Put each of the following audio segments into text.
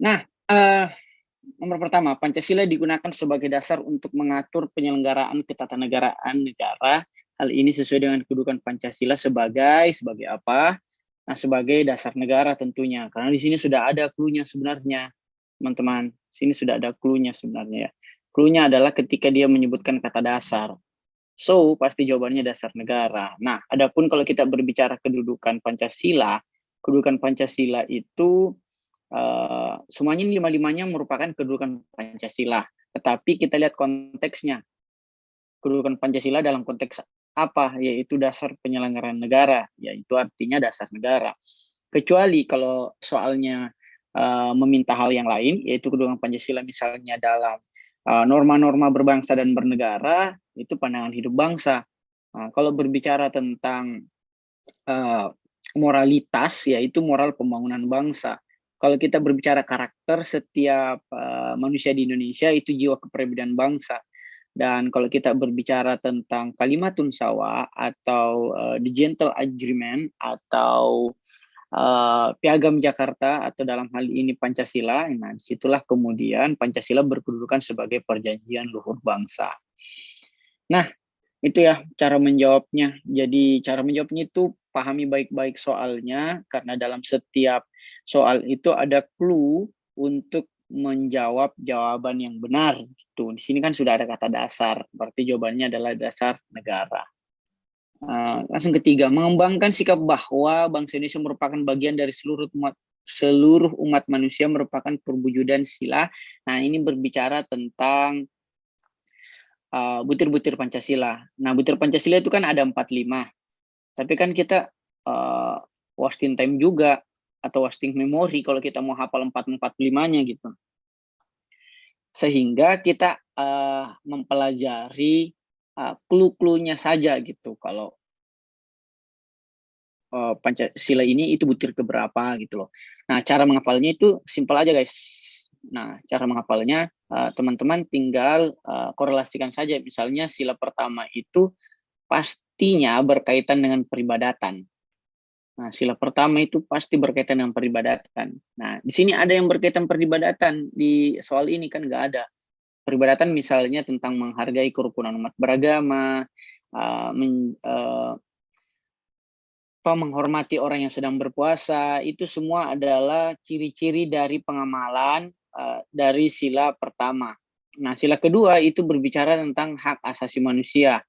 Nah, eee, nomor pertama, Pancasila digunakan sebagai dasar untuk mengatur penyelenggaraan ketatanegaraan negara. Hal ini sesuai dengan kedudukan Pancasila sebagai apa? Nah, sebagai dasar negara tentunya, karena di sini sudah ada clue-nya sebenarnya, teman-teman. Sini sudah ada clue-nya sebenarnya ya. Clue-nya adalah ketika dia menyebutkan kata dasar. So, pasti jawabannya dasar negara. Nah, adapun kalau kita berbicara kedudukan Pancasila itu semuanya lima-limanya merupakan kedudukan Pancasila. Tetapi kita lihat konteksnya. Kedudukan Pancasila dalam konteks apa? Yaitu dasar penyelenggaraan negara, yaitu artinya dasar negara. Kecuali kalau soalnya meminta hal yang lain, yaitu kedudukan Pancasila misalnya dalam norma-norma berbangsa dan bernegara, itu pandangan hidup bangsa. Kalau berbicara tentang uh, moralitas, yaitu moral pembangunan bangsa. Kalau kita berbicara karakter setiap manusia di Indonesia, itu jiwa kepribadian bangsa. Dan kalau kita berbicara tentang kalimatun sawa atau the gentle agreement atau piagam Jakarta atau dalam hal ini Pancasila, nah disitulah kemudian Pancasila berkedudukan sebagai perjanjian luhur bangsa. Nah, itu ya cara menjawabnya. Jadi cara menjawabnya itu pahami baik-baik soalnya, karena dalam setiap soal itu ada clue untuk menjawab jawaban yang benar gitu. Di sini kan sudah ada kata dasar, berarti jawabannya adalah dasar negara. Langsung ketiga, mengembangkan sikap bahwa bangsa Indonesia merupakan bagian dari seluruh umat manusia merupakan perwujudan sila. Nah, ini berbicara tentang butir-butir Pancasila. Nah, butir Pancasila itu kan ada 45. Tapi kan kita wasting time juga atau wasting memory kalau kita mau hafal 445-nya gitu. Sehingga kita mempelajari clue-cluenya saja gitu. Kalau Pancasila ini itu butir keberapa gitu loh. Nah, cara menghafalnya itu simpel aja guys. Nah, cara menghafalnya teman-teman tinggal korelasikan saja. Misalnya sila pertama itu pastinya berkaitan dengan peribadatan. Nah, sila pertama itu pasti berkaitan dengan peribadatan. Nah, di sini ada yang berkaitan peribadatan, di soal ini kan nggak ada. Peribadatan misalnya tentang menghargai kerukunan umat beragama, menghormati orang yang sedang berpuasa, itu semua adalah ciri-ciri dari pengamalan dari sila pertama. Nah, sila kedua itu berbicara tentang hak asasi manusia.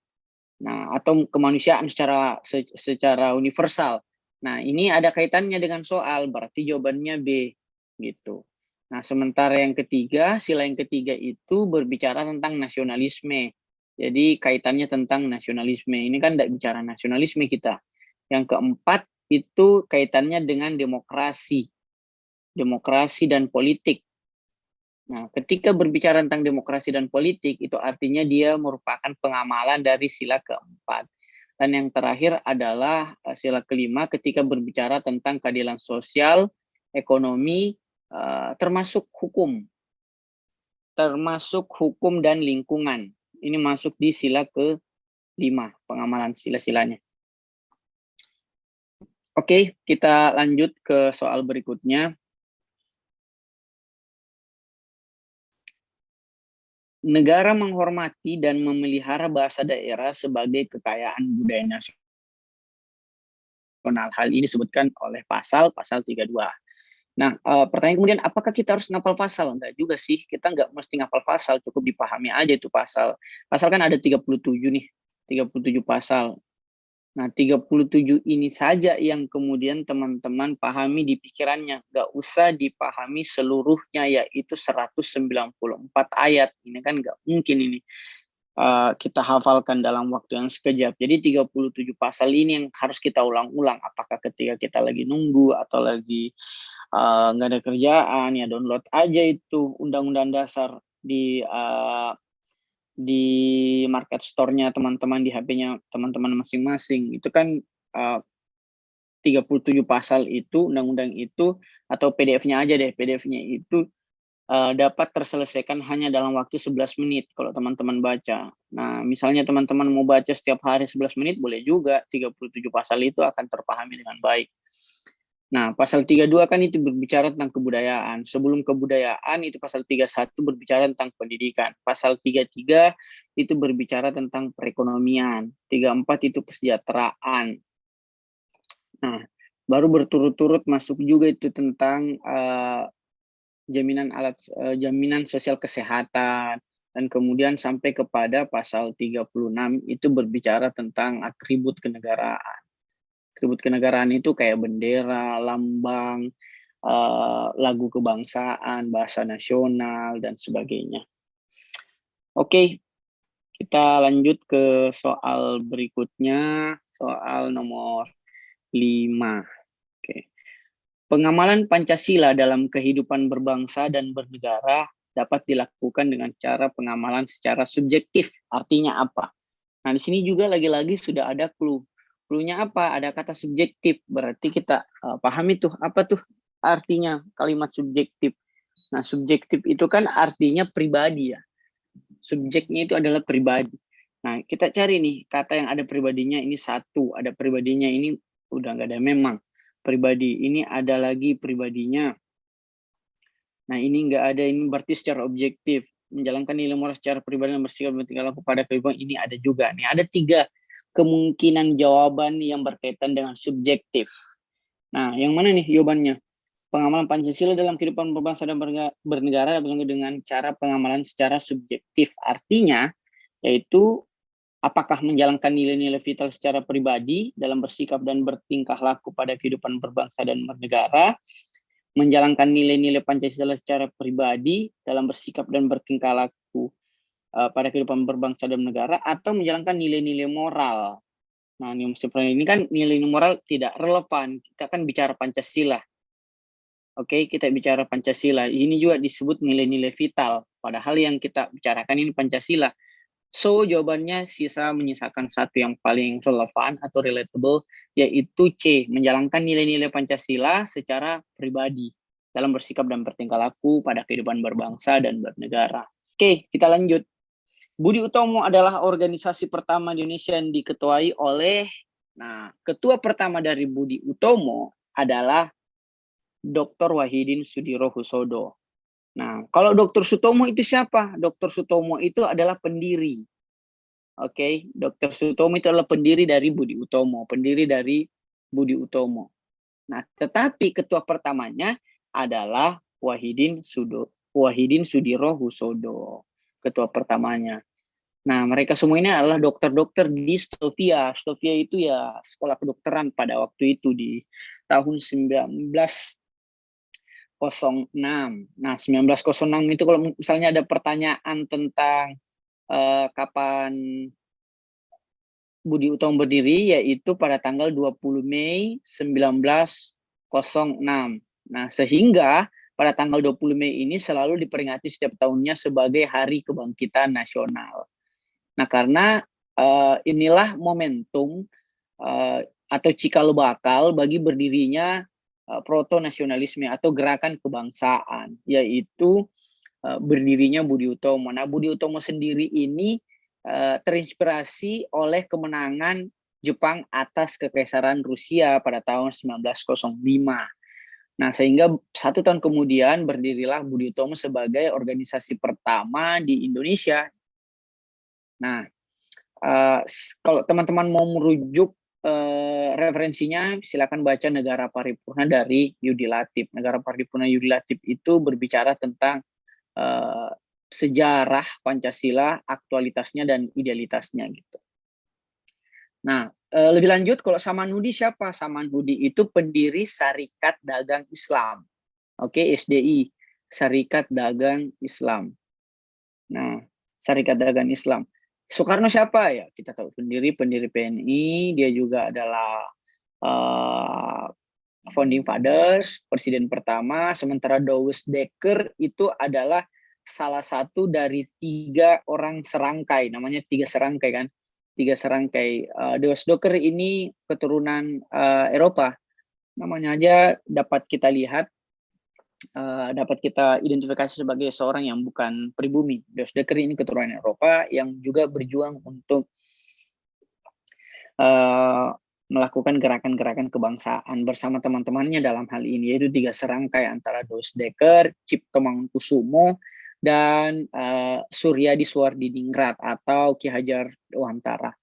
Nah, atau kemanusiaan secara universal. Nah, ini ada kaitannya dengan soal, berarti jawabannya B gitu. Nah, sementara yang ketiga, sila yang ketiga itu berbicara tentang nasionalisme. Jadi kaitannya tentang nasionalisme. Ini kan tidak bicara nasionalisme kita. Yang keempat itu kaitannya dengan demokrasi. Demokrasi dan politik. Nah, ketika berbicara tentang demokrasi dan politik, itu artinya dia merupakan pengamalan dari sila keempat. Dan yang terakhir adalah sila kelima ketika berbicara tentang keadilan sosial, ekonomi, termasuk hukum dan lingkungan. Ini masuk di sila kelima, pengamalan sila-silanya. Oke, kita lanjut ke soal berikutnya. Negara menghormati dan memelihara bahasa daerah sebagai kekayaan budaya nasional. Hal ini disebutkan oleh pasal 32. Nah, pertanyaan kemudian, apakah kita harus ngapal pasal? Enggak juga sih, kita nggak mesti ngapal pasal, cukup dipahami aja itu pasal. Pasal kan ada 37 nih, 37 pasal. Nah, 37 ini saja yang kemudian teman-teman pahami di pikirannya. Nggak usah dipahami seluruhnya, yaitu 194 ayat. Ini kan nggak mungkin ini kita hafalkan dalam waktu yang sekejap. Jadi 37 pasal ini yang harus kita ulang-ulang. Apakah ketika kita lagi nunggu atau lagi nggak ada kerjaan, ya download aja itu Undang-Undang Dasar di market store-nya teman-teman, di HP-nya teman-teman masing-masing. Itu kan 37 pasal itu, undang-undang itu, atau PDF-nya aja deh, PDF-nya itu dapat terselesaikan hanya dalam waktu 11 menit kalau teman-teman baca. Nah, misalnya teman-teman mau baca setiap hari 11 menit, boleh juga, 37 pasal itu akan terpahami dengan baik. Nah, pasal 32 kan itu berbicara tentang kebudayaan. Sebelum kebudayaan itu pasal 31 berbicara tentang pendidikan. Pasal 33 itu berbicara tentang perekonomian. 34 itu kesejahteraan. Nah, baru berturut-turut masuk juga itu tentang jaminan sosial kesehatan, dan kemudian sampai kepada pasal 36 itu berbicara tentang atribut kenegaraan. Atribut kenegaraan itu kayak bendera, lambang, lagu kebangsaan, bahasa nasional, dan sebagainya. Oke, kita lanjut ke soal berikutnya, soal nomor 5. Oke. Pengamalan Pancasila dalam kehidupan berbangsa dan bernegara dapat dilakukan dengan cara pengamalan secara subjektif. Artinya apa? Nah, di sini juga lagi-lagi sudah ada clue. Clue-nya apa? Ada kata subjektif. Berarti kita pahami tuh apa tuh artinya kalimat subjektif. Nah, subjektif itu kan artinya pribadi ya. Subjeknya itu adalah pribadi. Nah, kita cari nih kata yang ada pribadinya ini satu, ada pribadinya ini udah nggak ada memang. Pribadi ini ada lagi pribadinya. Nah, ini nggak ada, ini berarti secara objektif. Menjalankan nilai moral secara pribadi dan bersikap bertingkah laku pada kehidupan ini ada juga. Nih, ada 3 kemungkinan jawaban yang berkaitan dengan subjektif. Nah, yang mana nih jawabannya? Pengamalan Pancasila dalam kehidupan berbangsa dan bernegara dengan cara pengamalan secara subjektif. Artinya, yaitu apakah menjalankan nilai-nilai vital secara pribadi dalam bersikap dan bertingkah laku pada kehidupan berbangsa dan bernegara, menjalankan nilai-nilai Pancasila secara pribadi dalam bersikap dan bertingkah laku pada kehidupan berbangsa dan negara, atau menjalankan nilai-nilai moral. Nah, ini kan nilai moral tidak relevan. Kita kan bicara Pancasila. Oke, kita bicara Pancasila. Ini juga disebut nilai-nilai vital. Padahal yang kita bicarakan ini Pancasila. So, jawabannya menyisakan satu yang paling relevan atau relatable, yaitu C, menjalankan nilai-nilai Pancasila secara pribadi dalam bersikap dan bertingkah laku pada kehidupan berbangsa dan bernegara. Oke, kita lanjut. Budi Utomo adalah organisasi pertama di Indonesia yang diketuai oleh, nah, ketua pertama dari Budi Utomo adalah Dr. Wahidin Sudirohusodo. Nah, kalau Dr. Sutomo itu siapa? Dr. Sutomo itu adalah pendiri. Oke, Dr. Sutomo itu adalah pendiri dari Budi Utomo, pendiri dari Budi Utomo. Nah, tetapi ketua pertamanya adalah Wahidin Sudirohusodo, ketua pertamanya. Nah, mereka semua ini adalah dokter-dokter di Stovia. Stovia itu ya sekolah kedokteran pada waktu itu di tahun 1906. Nah, 1906 itu kalau misalnya ada pertanyaan tentang kapan Budi Utomo berdiri, yaitu pada tanggal 20 Mei 1906. Nah, sehingga pada tanggal 20 Mei ini selalu diperingati setiap tahunnya sebagai Hari Kebangkitan Nasional. Nah, karena inilah momentum atau cikal bakal bagi berdirinya proto-nasionalisme atau gerakan kebangsaan, yaitu berdirinya Budi Utomo. Nah, Budi Utomo sendiri ini terinspirasi oleh kemenangan Jepang atas Kekaisaran Rusia pada tahun 1905. Nah, sehingga 1 tahun kemudian berdirilah Budi Utomo sebagai organisasi pertama di Indonesia. Nah, kalau teman-teman mau merujuk referensinya, silakan baca Negara Paripurna dari Yudi Latif. Negara Paripurna Yudi Latif itu berbicara tentang sejarah Pancasila, aktualitasnya dan idealitasnya gitu. Nah, lebih lanjut kalau Samanhudi siapa? Samanhudi itu pendiri Syarikat Dagang Islam. Oke, SDI, Syarikat Dagang Islam. Nah, Syarikat Dagang Islam. Soekarno siapa ya? Kita tahu pendiri PNI, dia juga adalah founding fathers, presiden pertama, sementara Douwes Dekker itu adalah salah satu dari 3 orang serangkai, namanya 3 serangkai kan, 3 serangkai. Douwes Dekker ini keturunan Eropa, namanya aja dapat kita lihat, dapat kita identifikasi sebagai seorang yang bukan pribumi. Douwes Dekker ini keturunan Eropa yang juga berjuang untuk melakukan gerakan-gerakan kebangsaan bersama teman-temannya dalam hal ini, yaitu 3 serangkai antara Dos Dekker, Cipto Mangunkusumo, dan Suryadi Swardiningrat atau Ki Hajar Dewantara.